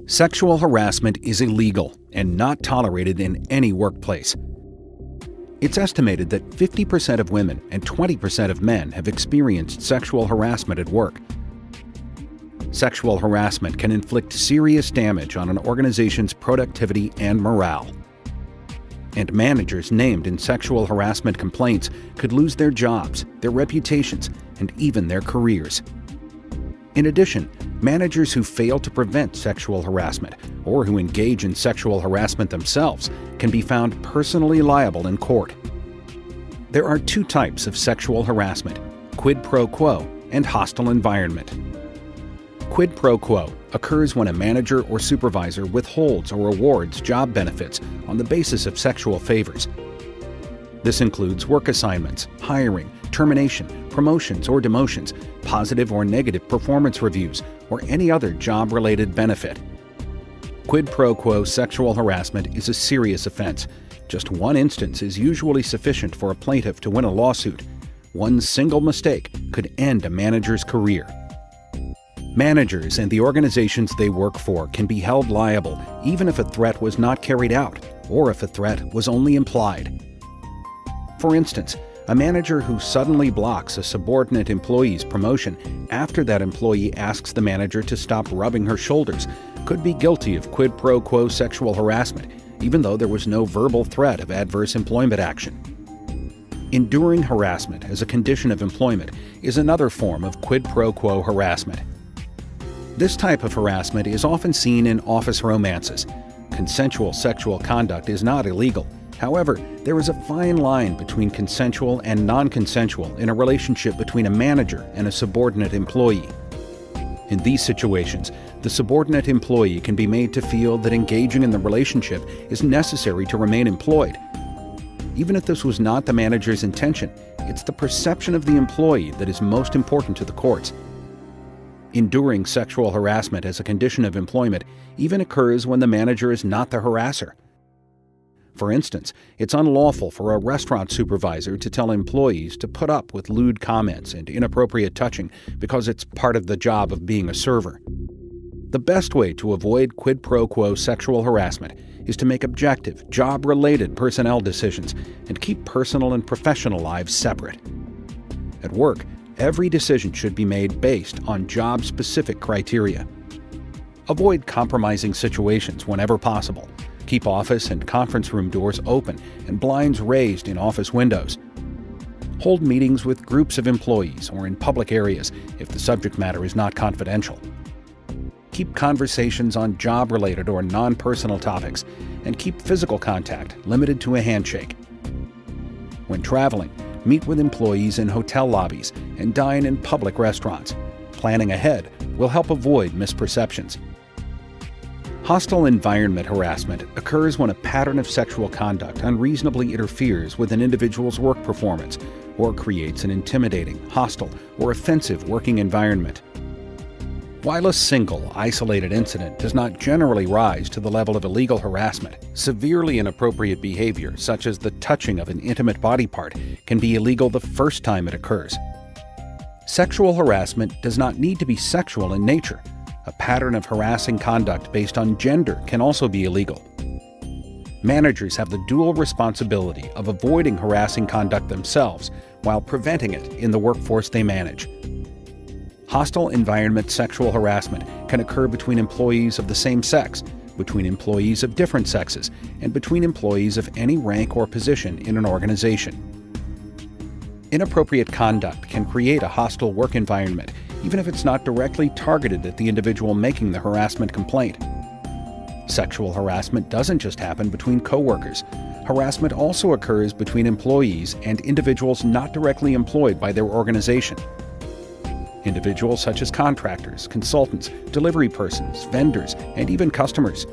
Sexual harassment is illegal and not tolerated in any workplace. It's estimated that 50% of women and 20% of men have experienced sexual harassment at work. Sexual harassment can inflict serious damage on an organization's productivity and morale. And managers named in sexual harassment complaints could lose their jobs, their reputations, and even their careers. In addition, managers who fail to prevent sexual harassment or who engage in sexual harassment themselves can be found personally liable in court. There are two types of sexual harassment: quid pro quo and hostile environment. Quid pro quo occurs when a manager or supervisor withholds or awards job benefits on the basis of sexual favors. This includes work assignments, hiring, termination, promotions or demotions, positive or negative performance reviews, or any other job-related benefit. Quid pro quo sexual harassment is a serious offense. Just one instance is usually sufficient for a plaintiff to win a lawsuit. One single mistake could end a manager's career. Managers and the organizations they work for can be held liable even if a threat was not carried out or if a threat was only implied. For instance, a manager who suddenly blocks a subordinate employee's promotion after that employee asks the manager to stop rubbing her shoulders could be guilty of quid pro quo sexual harassment, even though there was no verbal threat of adverse employment action. Enduring harassment as a condition of employment is another form of quid pro quo harassment. This type of harassment is often seen in office romances. Consensual sexual conduct is not illegal. However, there is a fine line between consensual and non-consensual in a relationship between a manager and a subordinate employee. In these situations, the subordinate employee can be made to feel that engaging in the relationship is necessary to remain employed. Even if this was not the manager's intention, it's the perception of the employee that is most important to the courts. Enduring sexual harassment as a condition of employment even occurs when the manager is not the harasser. For instance, it's unlawful for a restaurant supervisor to tell employees to put up with lewd comments and inappropriate touching because it's part of the job of being a server. The best way to avoid quid pro quo sexual harassment is to make objective, job-related personnel decisions and keep personal and professional lives separate. At work, every decision should be made based on job-specific criteria. Avoid compromising situations whenever possible. Keep office and conference room doors open and blinds raised in office windows. Hold meetings with groups of employees or in public areas if the subject matter is not confidential. Keep conversations on job-related or non-personal topics, and keep physical contact limited to a handshake. When traveling, meet with employees in hotel lobbies and dine in public restaurants. Planning ahead will help avoid misperceptions. Hostile environment harassment occurs when a pattern of sexual conduct unreasonably interferes with an individual's work performance or creates an intimidating, hostile, or offensive working environment. While a single, isolated incident does not generally rise to the level of illegal harassment, severely inappropriate behavior, such as the touching of an intimate body part, can be illegal the first time it occurs. Sexual harassment does not need to be sexual in nature. A pattern of harassing conduct based on gender can also be illegal. Managers have the dual responsibility of avoiding harassing conduct themselves while preventing it in the workforce they manage. Hostile environment sexual harassment can occur between employees of the same sex, between employees of different sexes, and between employees of any rank or position in an organization. Inappropriate conduct can create a hostile work environment, even if it's not directly targeted at the individual making the harassment complaint. Sexual harassment doesn't just happen between coworkers. Harassment also occurs between employees and individuals not directly employed by their organization. Individuals such as contractors, consultants, delivery persons, vendors, and even customers.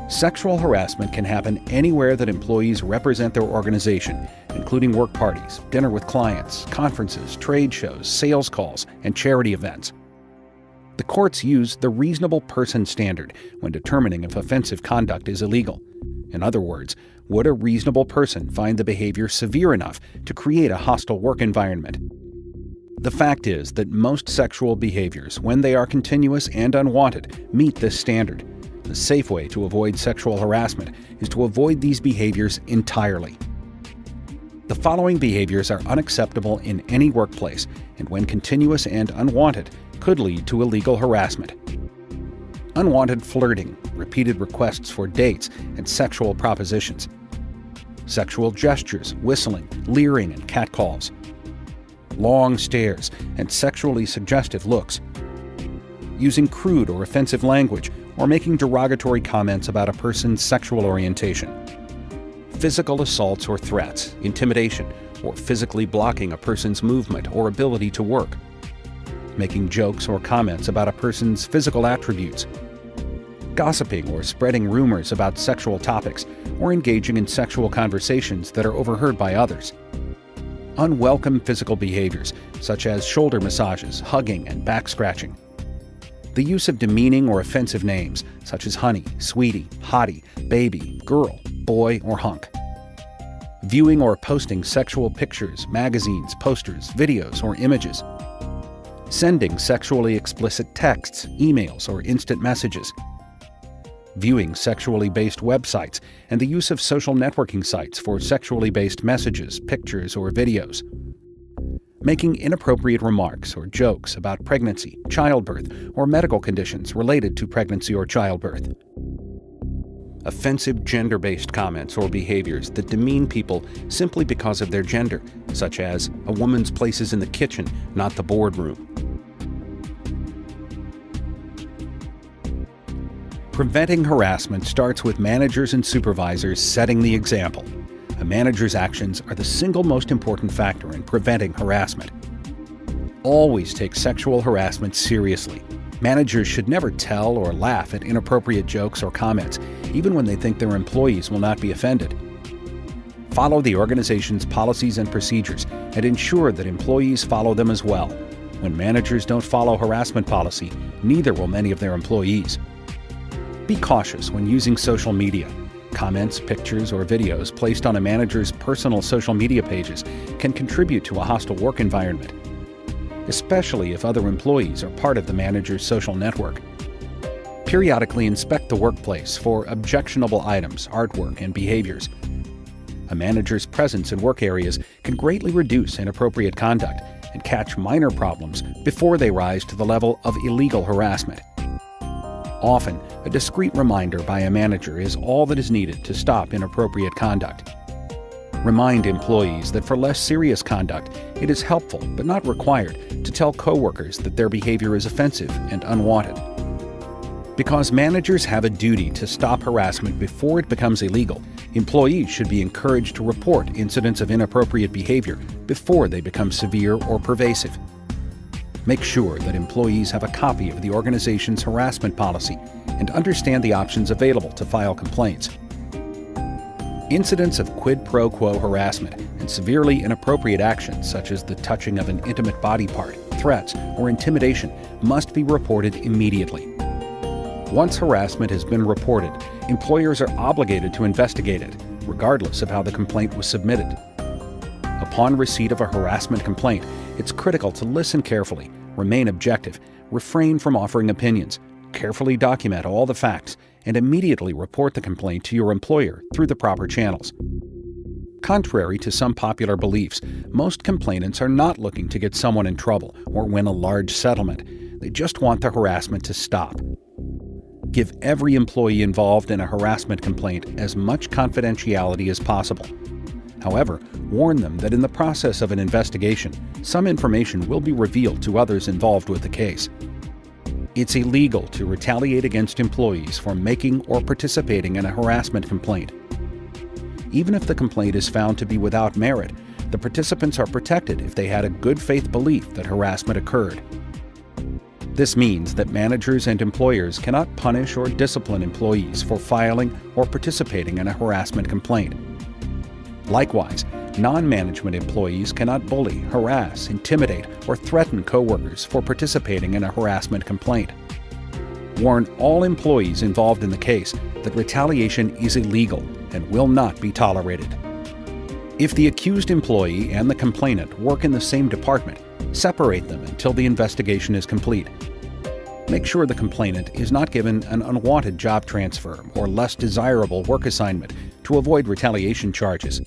Sexual harassment can happen anywhere that employees represent their organization, including work parties, dinner with clients, conferences, trade shows, sales calls, and charity events. The courts use the reasonable person standard when determining if offensive conduct is illegal. In other words, would a reasonable person find the behavior severe enough to create a hostile work environment? The fact is that most sexual behaviors, when they are continuous and unwanted, meet this standard. The safe way to avoid sexual harassment is to avoid these behaviors entirely. The following behaviors are unacceptable in any workplace, and when continuous and unwanted, could lead to illegal harassment. Unwanted flirting, repeated requests for dates, and sexual propositions. Sexual gestures, whistling, leering, and catcalls. Long stares and sexually suggestive looks. Using crude or offensive language, or making derogatory comments about a person's sexual orientation. Physical assaults or threats, intimidation, or physically blocking a person's movement or ability to work. Making jokes or comments about a person's physical attributes. Gossiping or spreading rumors about sexual topics, or engaging in sexual conversations that are overheard by others. Unwelcome physical behaviors, such as shoulder massages, hugging, and back scratching. The use of demeaning or offensive names, such as honey, sweetie, hottie, baby, girl, boy, or hunk. Viewing or posting sexual pictures, magazines, posters, videos, or images. Sending sexually explicit texts, emails, or instant messages. Viewing sexually based websites and the use of social networking sites for sexually based messages, pictures, or videos. Making inappropriate remarks or jokes about pregnancy, childbirth, or medical conditions related to pregnancy or childbirth. Offensive gender-based comments or behaviors that demean people simply because of their gender, such as a woman's place is in the kitchen, not the boardroom. Preventing harassment starts with managers and supervisors setting the example. A manager's actions are the single most important factor in preventing harassment. Always take sexual harassment seriously. Managers should never tell or laugh at inappropriate jokes or comments, even when they think their employees will not be offended. Follow the organization's policies and procedures and ensure that employees follow them as well. When managers don't follow harassment policy, neither will many of their employees. Be cautious when using social media. Comments, pictures, or videos placed on a manager's personal social media pages can contribute to a hostile work environment, especially if other employees are part of the manager's social network. Periodically inspect the workplace for objectionable items, artwork, and behaviors. A manager's presence in work areas can greatly reduce inappropriate conduct and catch minor problems before they rise to the level of illegal harassment. Often, a discreet reminder by a manager is all that is needed to stop inappropriate conduct. Remind employees that for less serious conduct, it is helpful but not required to tell coworkers that their behavior is offensive and unwanted. Because managers have a duty to stop harassment before it becomes illegal, employees should be encouraged to report incidents of inappropriate behavior before they become severe or pervasive. Make sure that employees have a copy of the organization's harassment policy and understand the options available to file complaints. Incidents of quid pro quo harassment and severely inappropriate actions such as the touching of an intimate body part, threats, or intimidation must be reported immediately. Once harassment has been reported, employers are obligated to investigate it, regardless of how the complaint was submitted. Upon receipt of a harassment complaint, it's critical to listen carefully, remain objective, refrain from offering opinions, carefully document all the facts, and immediately report the complaint to your employer through the proper channels. Contrary to some popular beliefs, most complainants are not looking to get someone in trouble or win a large settlement. They just want the harassment to stop. Give every employee involved in a harassment complaint as much confidentiality as possible. However, warn them that in the process of an investigation, some information will be revealed to others involved with the case. It's illegal to retaliate against employees for making or participating in a harassment complaint. Even if the complaint is found to be without merit, the participants are protected if they had a good faith belief that harassment occurred. This means that managers and employers cannot punish or discipline employees for filing or participating in a harassment complaint. Likewise, non-management employees cannot bully, harass, intimidate, or threaten coworkers for participating in a harassment complaint. Warn all employees involved in the case that retaliation is illegal and will not be tolerated. If the accused employee and the complainant work in the same department, separate them until the investigation is complete. Make sure the complainant is not given an unwanted job transfer or less desirable work assignment to avoid retaliation charges.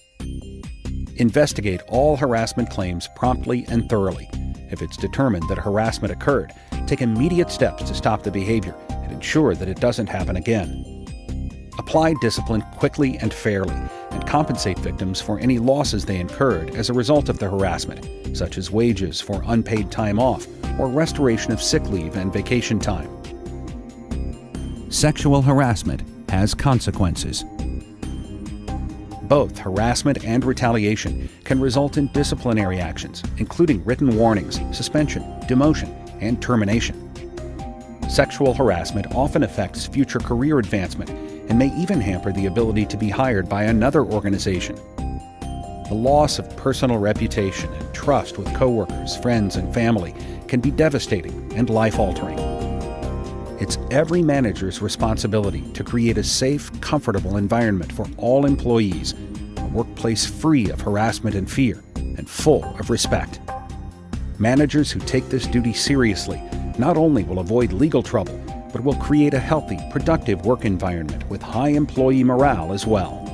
Investigate all harassment claims promptly and thoroughly. If it's determined that harassment occurred, take immediate steps to stop the behavior and ensure that it doesn't happen again. Apply discipline quickly and fairly, and compensate victims for any losses they incurred as a result of the harassment, such as wages for unpaid time off or restoration of sick leave and vacation time. Sexual harassment has consequences. Both harassment and retaliation can result in disciplinary actions, including written warnings, suspension, demotion, and termination. Sexual harassment often affects future career advancement and may even hamper the ability to be hired by another organization. The loss of personal reputation and trust with coworkers, friends, and family can be devastating and life-altering. It's every manager's responsibility to create a safe, comfortable environment for all employees, a workplace free of harassment and fear, and full of respect. Managers who take this duty seriously not only will avoid legal trouble, but will create a healthy, productive work environment with high employee morale as well.